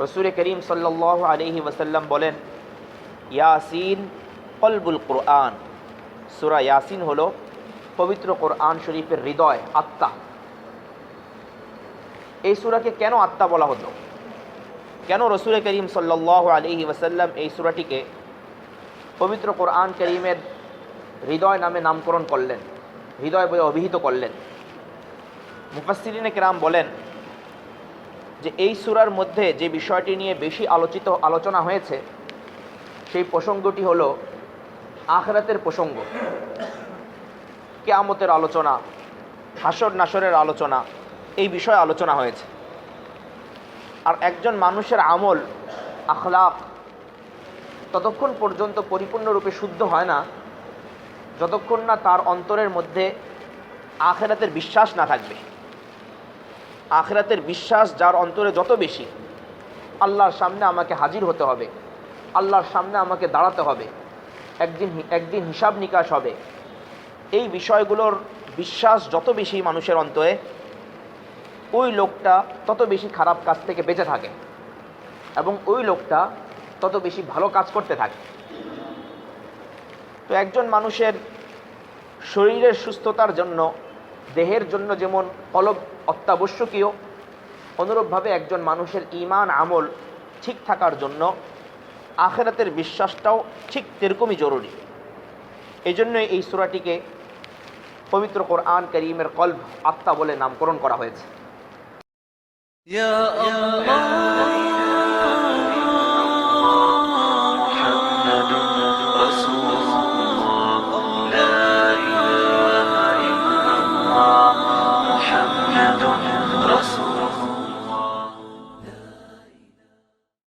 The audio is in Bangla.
রসুল করিম সাল্লাল্লাহু আলাইহি ওয়াসাল্লাম বলেন, ইয়াসিন কলবুল কোরআন, সূরা ইয়াসিন হলো পবিত্র কোরআন শরীফের হৃদয়, আত্মা। এই সূরাকে কেন আত্মা বলা হতো? কেন রসুল করিম সাল্লাল্লাহু আলাইহি ওয়াসাল্লাম এই সূরাটিকে পবিত্র কোরআন করিমের হৃদয় নামে নামকরণ করলেন, হৃদয় বলে অভিহিত করলেন? মুফাসসিরিনে কেরাম বলেন যে এই সূরার মধ্যে যে বিষয়টি নিয়ে বেশি আলোচনা হয়েছে সেই প্রসঙ্গটি হলো আখিরাতের প্রসঙ্গ, কিয়ামতের আলোচনা, হাসর নাসরের আলোচনা, এই বিষয়ে আলোচনা হয়েছে। আর একজন মানুষের আমল, আখলাক ততক্ষণ পর্যন্ত পরিপূর্ণরূপে শুদ্ধ হয় না যতক্ষণ না তার অন্তরের মধ্যে আখিরাতের বিশ্বাস না থাকবে। আখিরাতের বিশ্বাস যার অন্তরে যত বেশি, আল্লাহর সামনে আমাকে হাজির হতে হবে, আল্লাহর সামনে আমাকে দাঁড়াতে হবে, একদিন হিসাব নিকাশ হবে, এই বিষয়গুলোর বিশ্বাস যত বেশি মানুষের অন্তরে, ওই লোকটা তত বেশি খারাপ কাজ থেকে বেঁচে থাকে এবং ওই লোকটা তত বেশি ভালো কাজ করতে থাকে। তো একজন মানুষের শরীরের সুস্থতার জন্য, দেহের জন্য যেমন কলব অত্যাবশ্যকীয়, অনুরূপভাবে একজন মানুষের ঈমান আমল ঠিক থাকার জন্য আখিরাতের বিশ্বাসটাও ঠিক তেরকমই জরুরি। এই জন্যই এই সূরাটিকে পবিত্র কোরআন কারীমের কলব, আত্মা বলে নামকরণ করা হয়েছে।